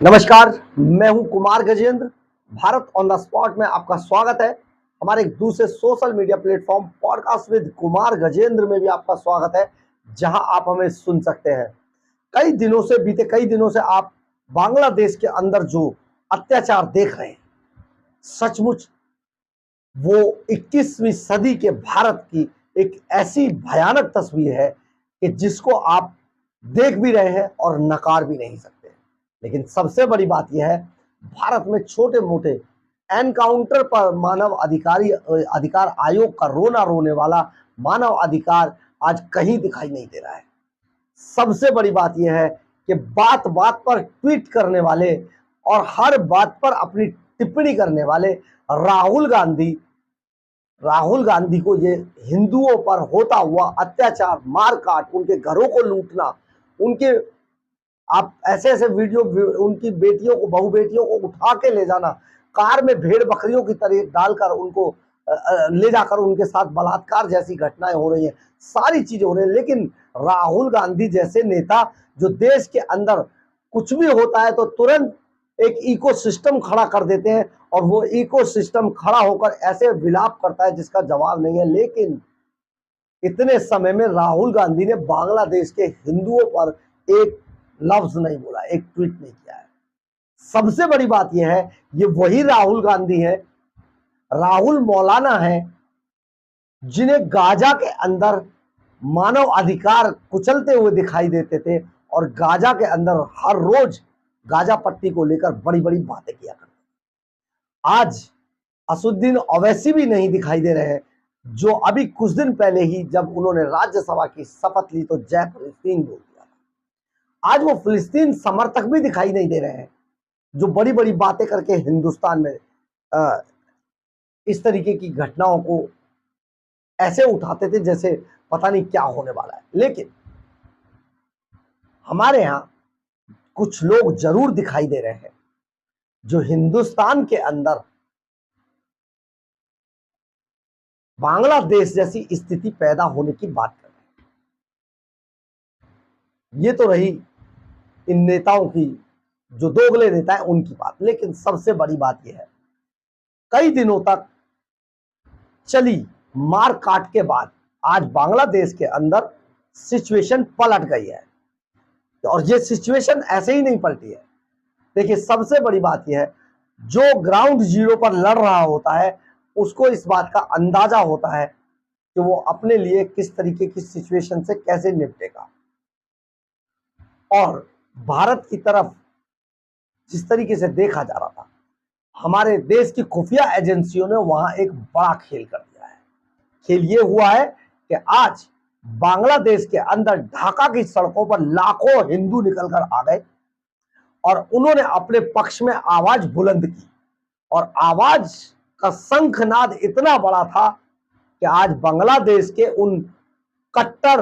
नमस्कार, मैं हूं Kumar Gajendra. Bharat on the spot में आपका स्वागत है। हमारे एक दूसरे social media platform podcast with Kumar Gajendra में भी आपका स्वागत है, जहां आप हमें सुन सकते हैं। बीते कई दिनों से आप बांग्लादेश के अंदर जो अत्याचार देख रहे हैं, सचमुच वो 21वीं सदी के भारत की एक ऐसी भयानक तस्वीर है कि जिसको आप देख भी रहे हैं और नकार भी नहीं सकते। लेकिन सबसे बड़ी बात यह है, भारत में छोटे मोटे एनकाउंटर पर अधिकार आयोग का रोना रोने वाला मानव अधिकार आज कहीं दिखाई नहीं दे रहा है। सबसे बड़ी बात यह है कि बात बात पर ट्वीट करने वाले और हर बात पर अपनी टिप्पणी करने वाले राहुल गांधी को ये हिंदुओं पर होता हुआ अत्याचार, मारकाट, उनके घरों को लूटना, उनके आप ऐसे ऐसे वीडियो, उनकी बेटियों को, बहु बेटियों को उठा के ले जाना, कार में भेड़ बकरियों की तरह डालकर उनको ले जाकर उनके साथ बलात्कार जैसी घटनाएं हो रही हैं, सारी चीजें हो रही हैं। लेकिन राहुल गांधी जैसे नेता जो देश के अंदर कुछ भी होता है तो तुरंत एक इकोसिस्टम खड़ा कर देते हैं, और वो इकोसिस्टम खड़ा होकर ऐसे विलाप करता है जिसका जवाब नहीं है। लेकिन इतने समय में राहुल गांधी ने बांग्लादेश के हिंदुओं पर एक लफ्ज नहीं बोला, एक ट्वीट नहीं किया है। सबसे बड़ी बात यह है, ये वही राहुल गांधी है, राहुल मौलाना है, जिन्हें गाजा के अंदर मानव अधिकार कुचलते हुए दिखाई देते थे और गाजा के अंदर हर रोज गाजा पट्टी को लेकर बड़ी बड़ी बातें किया करते। आज असुद्दीन ओवैसी भी नहीं दिखाई दे रहे हैं, जो अभी कुछ दिन पहले ही जब उन्होंने राज्यसभा की शपथ ली तो जय फिलिस्तीन बोल दिया था। आज वो फिलिस्तीन समर्थक भी दिखाई नहीं दे रहे हैं, जो बड़ी बड़ी बातें करके हिंदुस्तान में इस तरीके की घटनाओं को ऐसे उठाते थे जैसे पता नहीं क्या होने वाला है। लेकिन हमारे यहां कुछ लोग जरूर दिखाई दे रहे हैं जो हिंदुस्तान के अंदर बांग्लादेश जैसी स्थिति पैदा होने की बात कर रहे हैं। ये तो रही इन नेताओं की, जो दोगले नेता है उनकी बात। लेकिन सबसे बड़ी बात यह है, कई दिनों तक चली मार काट के बाद आज बांग्लादेश के अंदर सिचुएशन पलट गई है, और ये सिचुएशन ऐसे ही नहीं पलटी है। देखिए, सबसे बड़ी बात यह है, जो ग्राउंड जीरो पर लड़ रहा होता है उसको इस बात का अंदाजा होता है कि वो अपने लिए किस तरीके की सिचुएशन से कैसे निपटेगा। और भारत की तरफ जिस तरीके से देखा जा रहा था, हमारे देश की खुफिया एजेंसियों ने वहां एक बड़ा खेल कर दिया है। खेल ये हुआ है कि आज बांग्लादेश के अंदर ढाका की सड़कों पर लाखों हिंदू निकलकर आ गए और उन्होंने अपने पक्ष में आवाज बुलंद की, और आवाज का शंखनाद इतना बड़ा था कि आज बांग्लादेश के उन कट्टर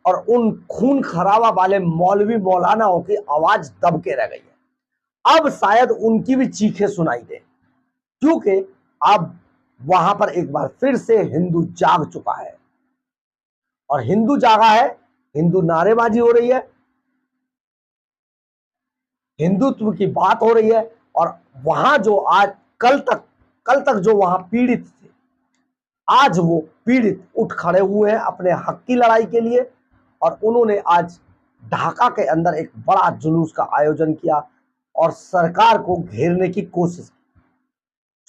और उन खून खराबा वाले मौलवी मौलानाओं की आवाज दब के रह गई है। अब शायद उनकी भी चीखें सुनाई दे, क्योंकि अब वहां पर एक बार फिर से हिंदू जाग चुका है। और हिंदू जागा है, हिंदू नारेबाजी हो रही है, हिंदुत्व की बात हो रही है। और वहां जो आज कल तक जो वहां पीड़ित थे, आज वो पीड़ित उठ खड़े हुए हैं अपने हक की लड़ाई के लिए, और उन्होंने आज ढाका के अंदर एक बड़ा जुलूस का आयोजन किया और सरकार को घेरने की कोशिश की।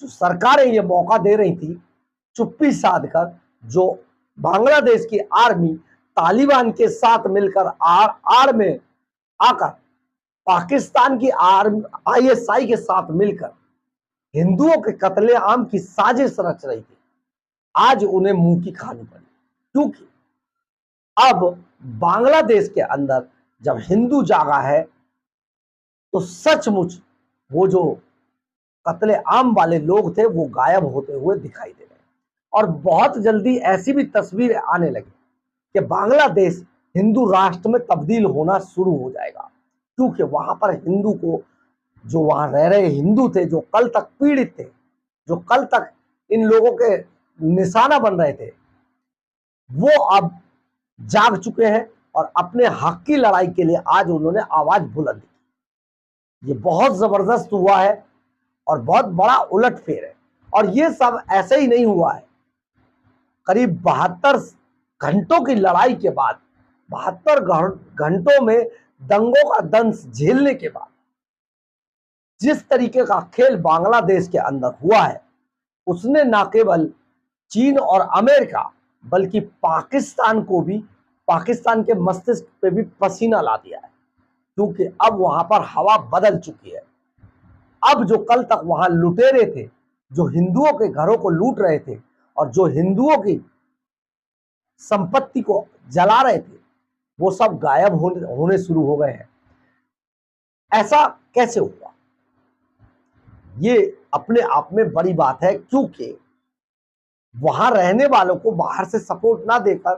जो सरकारें ये मौका दे रही थी चुप्पी साध कर, जो बांग्लादेश की आर्मी तालिबान के साथ मिलकर आड़ में आकर पाकिस्तान की ISI के साथ मिलकर हिंदुओं के कत्लेआम की साजिश रच रही थी, आज उन्हें मुंह की खानी पड़ी। क्योंकि अब बांग्लादेश के अंदर जब हिंदू जागा है तो सचमुच वो जो कत्लेआम वाले लोग थे वो गायब होते हुए दिखाई दे रहे हैं। और बहुत जल्दी ऐसी भी तस्वीरें आने लगी कि बांग्लादेश हिंदू राष्ट्र में तब्दील होना शुरू हो जाएगा, क्योंकि वहां पर हिंदू को, जो वहां रह रहे हिंदू थे, जो कल तक पीड़ित थे, जो कल तक इन लोगों के निशाना बन रहे थे, वो अब जाग चुके हैं और अपने हक की लड़ाई के लिए आज उन्होंने आवाज बुलंद की। ये बहुत जबरदस्त हुआ है और बहुत बड़ा उलटफेर है। और ये सब ऐसे ही नहीं हुआ है। करीब 72 घंटों की लड़ाई के बाद, 72 घंटों में दंगों का दंश झेलने के बाद जिस तरीके का खेल बांग्लादेश के अंदर हुआ है, उसने न केवल चीन और अमेरिका बल्कि पाकिस्तान को भी, पाकिस्तान के मस्तिष्क पे भी पसीना ला दिया है। क्योंकि अब वहां पर हवा बदल चुकी है। अब जो कल तक वहां लुटेरे थे, जो हिंदुओं के घरों को लूट रहे थे और जो हिंदुओं की संपत्ति को जला रहे थे, वो सब गायब होने शुरू हो गए हैं। ऐसा कैसे हुआ? ये अपने आप में बड़ी बात है, क्योंकि वहां रहने वालों को बाहर से सपोर्ट ना देकर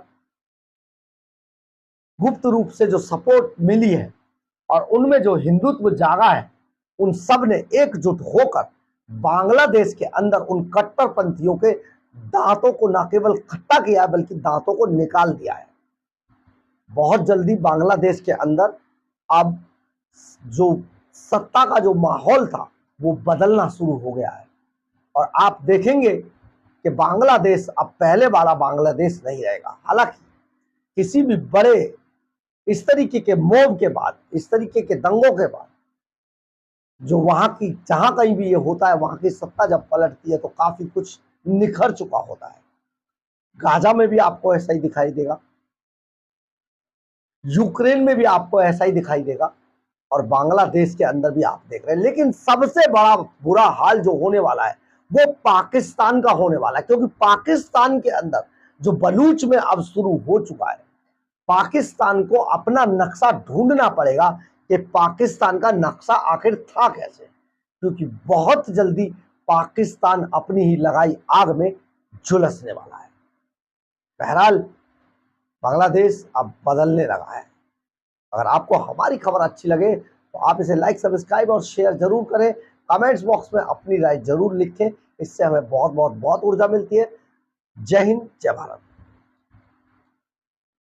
गुप्त रूप से जो सपोर्ट मिली है और उनमें जो हिंदुत्व जागा है, उन सब ने एकजुट होकर बांग्लादेश के अंदर उन कट्टरपंथियों के दांतों को न केवल खट्टा किया बल्कि दांतों को निकाल दिया है। बहुत जल्दी बांग्लादेश के अंदर अब जो सत्ता का जो माहौल था वो बदलना शुरू हो गया है। और आप देखेंगे कि बांग्लादेश अब पहले वाला बांग्लादेश नहीं रहेगा। हालांकि किसी भी बड़े इस तरीके के मोब के बाद, इस तरीके के दंगों के बाद, जो वहां की जहां कहीं भी ये होता है, वहां की सत्ता जब पलटती है तो काफी कुछ निखर चुका होता है। गाजा में भी आपको ऐसा ही दिखाई देगा, यूक्रेन में भी आपको ऐसा ही दिखाई देगा और बांग्लादेश के अंदर भी आप देख रहे हैं। लेकिन सबसे बड़ा बुरा हाल जो होने वाला है वो पाकिस्तान का होने वाला है, क्योंकि पाकिस्तान के अंदर जो बलूच में अब शुरू हो चुका है, पाकिस्तान को अपना नक्शा ढूंढना पड़ेगा कि पाकिस्तान का नक्शा आखिर था कैसे, क्योंकि बहुत जल्दी पाकिस्तान अपनी ही लगाई आग में झुलसने वाला है। बहरहाल बांग्लादेश अब बदलने लगा है। अगर आपको हमारी खबर अच्छी लगे तो आप इसे लाइक, सब्सक्राइब और शेयर जरूर करें। कमेंट्स बॉक्स में अपनी राय जरूर लिखें, इससे हमें बहुत बहुत बहुत ऊर्जा मिलती है। जय हिंद, जय भारत।